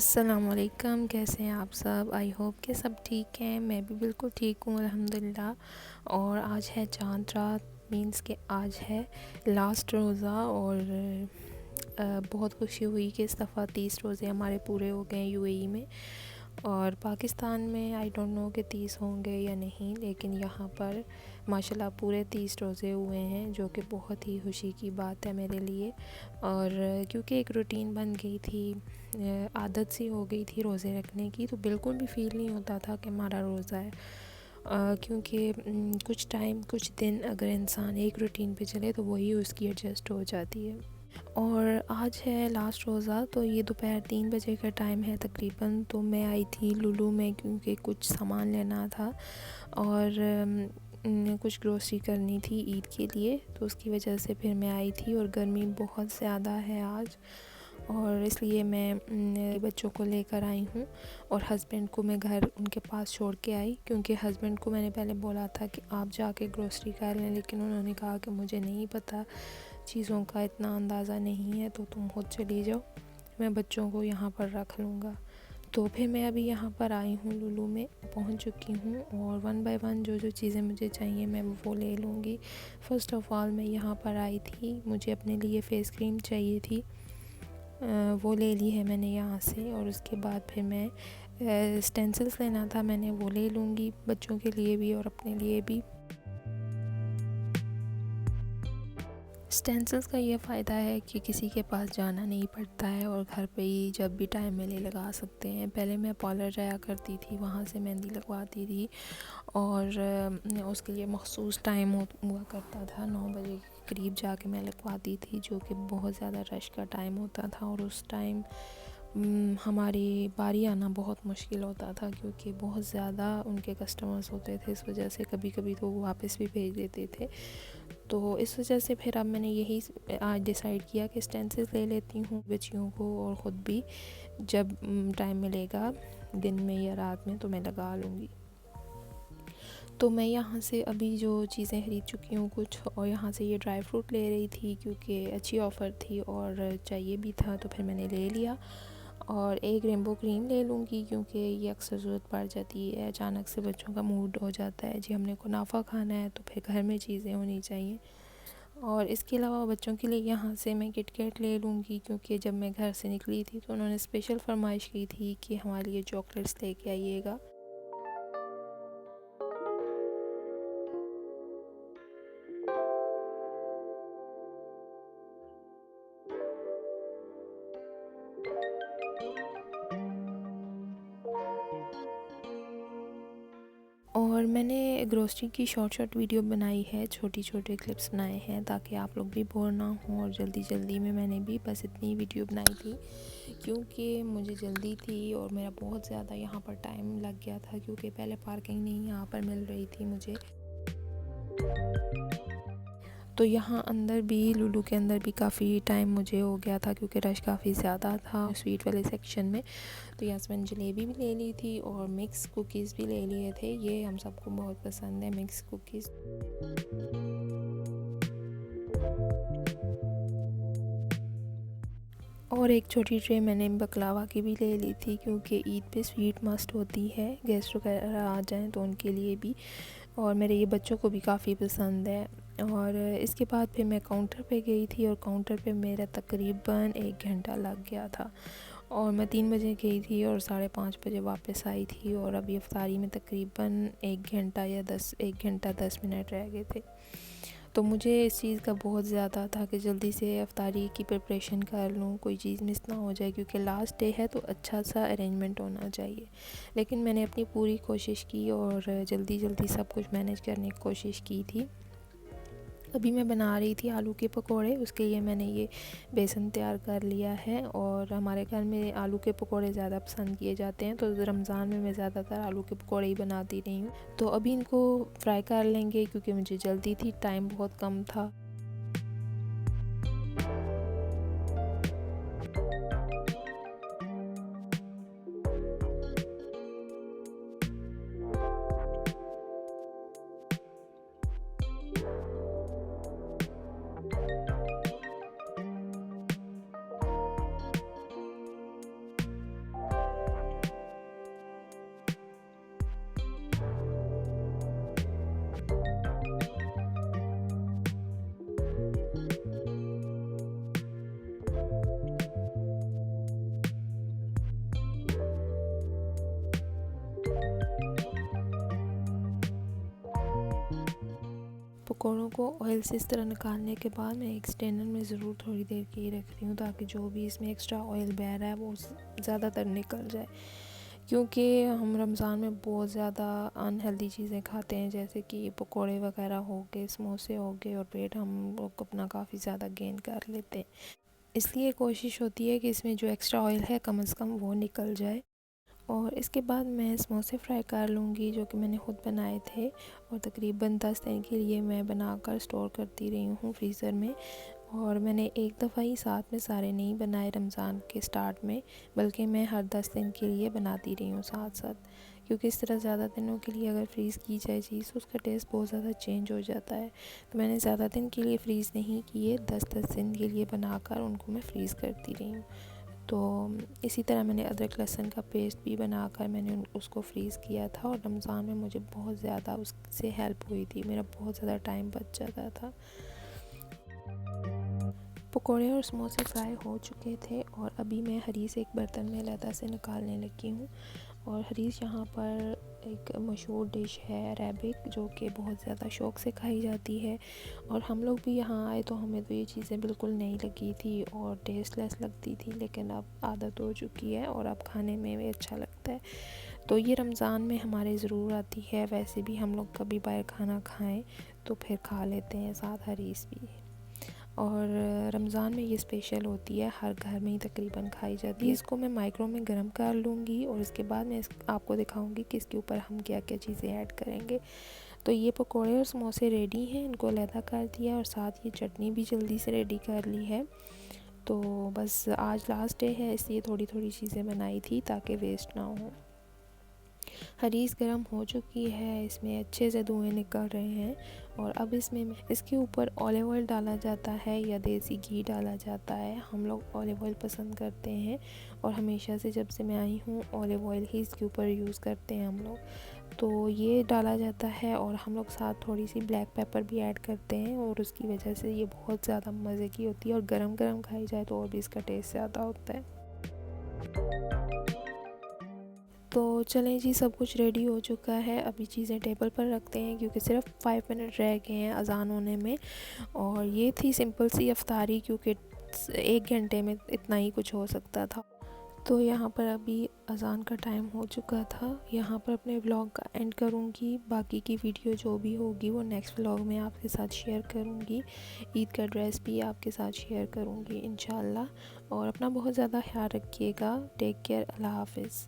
अस्सलामुअलैकुम, कैसे हैं आप सब। आई होप कि सब ठीक हैं। मैं भी बिल्कुल ठीक हूँ अल्हम्दुलिल्लाह। और आज है चांद रात, मीन्स कि आज है लास्ट रोज़ा। और बहुत खुशी हुई कि इस दफ़ा 30 रोज़े हमारे पूरे हो गए यूएई में। और पाकिस्तान में आई डोंट नो कि 30 होंगे या नहीं, लेकिन यहाँ पर माशाल्लाह पूरे 30 रोज़े हुए हैं, जो कि बहुत ही खुशी की बात है मेरे लिए। और क्योंकि एक रूटीन बन गई थी, आदत सी हो गई थी रोज़े रखने की, तो बिल्कुल भी फ़ील नहीं होता था कि हमारा रोज़ा है। क्योंकि कुछ टाइम कुछ दिन अगर इंसान एक रूटीन पे चले तो वही उसकी एडजस्ट हो जाती है। और आज है लास्ट रोज़ा, तो ये दोपहर 3 बजे का टाइम है तकरीबन। तो मैं आई थी लुलु में क्योंकि कुछ सामान लेना था और कुछ ग्रोसरी करनी थी ईद के लिए, तो उसकी वजह से फिर मैं आई थी। और गर्मी बहुत ज़्यादा है आज, और इसलिए मैं बच्चों को लेकर आई हूँ। और हस्बैंड को मैं घर उनके पास छोड़ के आई, क्योंकि हस्बैंड को मैंने पहले बोला था कि आप जाके ग्रोसरी कर लें, लेकिन उन्होंने कहा कि मुझे नहीं पता, चीज़ों का इतना अंदाज़ा नहीं है, तो तुम खुद चली जाओ, मैं बच्चों को यहाँ पर रख लूँगा। तो फिर मैं अभी यहाँ पर आई हूँ, लुलु में पहुँच चुकी हूँ। और वन बाय वन जो चीज़ें मुझे चाहिए मैं वो ले लूँगी। फ़र्स्ट ऑफ़ ऑल मैं यहाँ पर आई थी, मुझे अपने लिए फ़ेस क्रीम चाहिए थी, वो ले ली है मैंने यहाँ से। और उसके बाद फिर मैं स्टेंसिल्स लेना था, मैंने वो ले लूँगी बच्चों के लिए भी और अपने लिए भी। स्टेंसिल्स का ये फ़ायदा है कि किसी के पास जाना नहीं पड़ता है और घर पे ही जब भी टाइम मिले लगा सकते हैं। पहले मैं पार्लर जाया करती थी, वहाँ से मेहंदी लगवाती थी, और उसके लिए मख़सूस टाइम हुआ करता था, 9 बजे के करीब जाके मैं लगवाती थी, जो कि बहुत ज़्यादा रश का टाइम होता था। और उस टाइम हमारी बारी आना बहुत मुश्किल होता था, क्योंकि बहुत ज़्यादा उनके कस्टमर्स होते थे। इस वजह से कभी कभी तो वो वापस भी भेज देते थे। तो इस वजह से फिर अब मैंने यही आज डिसाइड किया कि स्टेंसिल्स ले लेती हूँ बच्चियों को, और ख़ुद भी जब टाइम मिलेगा दिन में या रात में तो मैं लगा लूँगी। तो मैं यहाँ से अभी जो चीज़ें ख़रीद चुकी हूँ कुछ, और यहाँ से ये ड्राई फ्रूट ले रही थी क्योंकि अच्छी ऑफ़र थी और चाहिए भी था, तो फिर मैंने ले लिया। और एक रेनबो क्रीम ले लूँगी, क्योंकि ये अक्सर ज़रूरत पड़ जाती है, अचानक से बच्चों का मूड हो जाता है जी हमने कुनाफा खाना है, तो फिर घर में चीज़ें होनी चाहिए। और इसके अलावा बच्चों के लिए यहाँ से मैं किटकैट ले लूँगी, क्योंकि जब मैं घर से निकली थी तो उन्होंने स्पेशल फरमाइश की थी कि हमारे लिए चॉकलेट्स लेके आइएगा। और मैंने ग्रोसरी की शॉर्ट वीडियो बनाई है, छोटे क्लिप्स बनाए हैं, ताकि आप लोग भी बोर ना हों। और जल्दी में मैंने भी बस इतनी वीडियो बनाई थी, क्योंकि मुझे जल्दी थी और मेरा बहुत ज़्यादा यहाँ पर टाइम लग गया था, क्योंकि पहले पार्किंग नहीं यहाँ पर मिल रही थी मुझे। तो यहाँ अंदर भी, लुलु के अंदर भी काफ़ी टाइम मुझे हो गया था, क्योंकि रश काफ़ी ज़्यादा था स्वीट वाले सेक्शन में। तो यहाँ से मैंने जलेबी भी ले ली थी और मिक्स कुकीज़ भी ले लिए थे, ये हम सबको बहुत पसंद है मिक्स कुकीज़। और एक छोटी ट्रे मैंने बकलावा की भी ले ली थी, क्योंकि ईद पे स्वीट मस्ट होती है, गेस्ट वगैरह आ जाएँ तो उनके लिए भी, और मेरे ये बच्चों को भी काफ़ी पसंद है। और इसके बाद फिर मैं काउंटर पे गई थी, और काउंटर पे मेरा तकरीबन 1 घंटा लग गया था। और मैं 3 बजे गई थी और 5:30 बजे वापस आई थी। और अभी इफ्तारी में तकरीबन 1 घंटा या 1 घंटा 10 मिनट रह गए थे। तो मुझे इस चीज़ का बहुत ज़्यादा था कि जल्दी से इफ्तारी की प्रिपरेशन कर लूँ, कोई चीज़ मिस ना हो जाए, क्योंकि लास्ट डे है तो अच्छा सा अरेंजमेंट होना चाहिए। लेकिन मैंने अपनी पूरी कोशिश की और जल्दी सब कुछ मैनेज करने की कोशिश की थी। अभी मैं बना रही थी आलू के पकोड़े, उसके लिए मैंने ये बेसन तैयार कर लिया है। और हमारे घर में आलू के पकोड़े ज़्यादा पसंद किए जाते हैं, तो रमज़ान में मैं ज़्यादातर आलू के पकोड़े ही बनाती रही हूँ। तो अभी इनको फ्राई कर लेंगे, क्योंकि मुझे जल्दी थी, टाइम बहुत कम था। पकौड़ों को ऑयल से इस तरह निकालने के बाद मैं एक स्ट्रेनर में ज़रूर थोड़ी देर के लिए रख रही हूँ, ताकि जो भी इसमें एक्स्ट्रा ऑयल बह रहा है वो ज़्यादातर निकल जाए। क्योंकि हम रमज़ान में बहुत ज़्यादा अनहेल्दी चीज़ें खाते हैं, जैसे कि पकोड़े वगैरह हो गए, समोसे हो गए, और पेट हम लोग अपना काफ़ी ज़्यादा गेन कर लेते हैं। इसलिए कोशिश होती है कि इसमें जो एक्स्ट्रा ऑयल है कम से कम वो निकल जाए। और इसके बाद मैं समोसे फ्राई कर लूँगी, जो कि मैंने ख़ुद बनाए थे, और तकरीबन 10 दिन के लिए मैं बनाकर स्टोर करती रही हूँ फ्रीज़र में। और मैंने एक दफ़ा ही साथ में सारे नहीं बनाए रमज़ान के स्टार्ट में, बल्कि मैं हर 10 दिन के लिए बनाती रही हूँ साथ साथ, क्योंकि इस तरह ज़्यादा दिनों के लिए अगर फ्रीज़ की जाए चीज़ तो उसका टेस्ट बहुत ज़्यादा चेंज हो जाता है। तो मैंने ज़्यादा दिन के लिए फ़्रीज़ नहीं किए, 10-10 दिन के लिए बनाकर उनको मैं फ़्रीज़ करती रही हूँ। तो इसी तरह मैंने अदरक लहसुन का पेस्ट भी बनाकर मैंने उसको फ्रीज़ किया था, और रमज़ान में मुझे बहुत ज़्यादा उससे हेल्प हुई थी, मेरा बहुत ज़्यादा टाइम बच जाता था। पकोड़े और समोसे फ्राई हो चुके थे, और अभी मैं हरीस एक बर्तन में अलहदा से निकालने लगी हूँ। और हरीस यहाँ पर एक मशहूर डिश है अरेबिक, जो कि बहुत ज़्यादा शौक़ से खाई जाती है। और हम लोग भी यहाँ आए तो हमें तो ये चीज़ें बिल्कुल नहीं लगी थी और टेस्टलेस लगती थी, लेकिन अब आदत हो चुकी है और अब खाने में भी अच्छा लगता है। तो ये रमज़ान में हमारे ज़रूर आती है। वैसे भी हम लोग कभी बाहर खाना खाएं तो फिर खा लेते हैं साथ हरीस भी। और रमज़ान में ये स्पेशल होती है, हर घर में ही तकरीबन खाई जाती है। इसको मैं माइक्रो में गर्म कर लूँगी, और इसके बाद मैं आपको दिखाऊंगी कि इसके ऊपर हम क्या क्या चीज़ें ऐड करेंगे। तो ये पकोड़े और समोसे रेडी हैं, इनको अलहदा कर दिया, और साथ ये चटनी भी जल्दी से रेडी कर ली है। तो बस आज लास्ट डे है, इसलिए थोड़ी थोड़ी चीज़ें बनाई थी ताकि वेस्ट ना हो। हरीस गर्म हो चुकी है, इसमें अच्छे से धुएँ निकल रहे हैं, और अब इसके ऊपर ऑलिव ऑयल डाला जाता है या देसी घी डाला जाता है। हम लोग ऑलिव ऑयल पसंद करते हैं, और हमेशा से जब से मैं आई हूँ ऑलिव ऑयल ही इसके ऊपर यूज़ करते हैं हम लोग। तो ये डाला जाता है, और हम लोग साथ थोड़ी सी ब्लैक पेपर भी ऐड करते हैं, और उसकी वजह से ये बहुत ज़्यादा मज़े की होती है, और गरम गरम खाई जाए तो और भी इसका टेस्ट ज़्यादा होता है। तो चलें जी, सब कुछ रेडी हो चुका है। अभी चीज़ें टेबल पर रखते हैं, क्योंकि सिर्फ 5 मिनट रह गए हैं अज़ान होने में। और ये थी सिंपल सी अफ्तारी, क्योंकि 1 घंटे में इतना ही कुछ हो सकता था। तो यहाँ पर अभी अज़ान का टाइम हो चुका था। यहाँ पर अपने व्लॉग का एंड करूँगी। बाकी की वीडियो जो भी होगी वो नेक्स्ट व्लॉग में आपके साथ शेयर करूँगी। ईद का ड्रेस भी आपके साथ शेयर करूँगी इंशाल्लाह। और अपना बहुत ज़्यादा ख्याल रखिएगा। Take care. अल्लाह हाफ़िज़।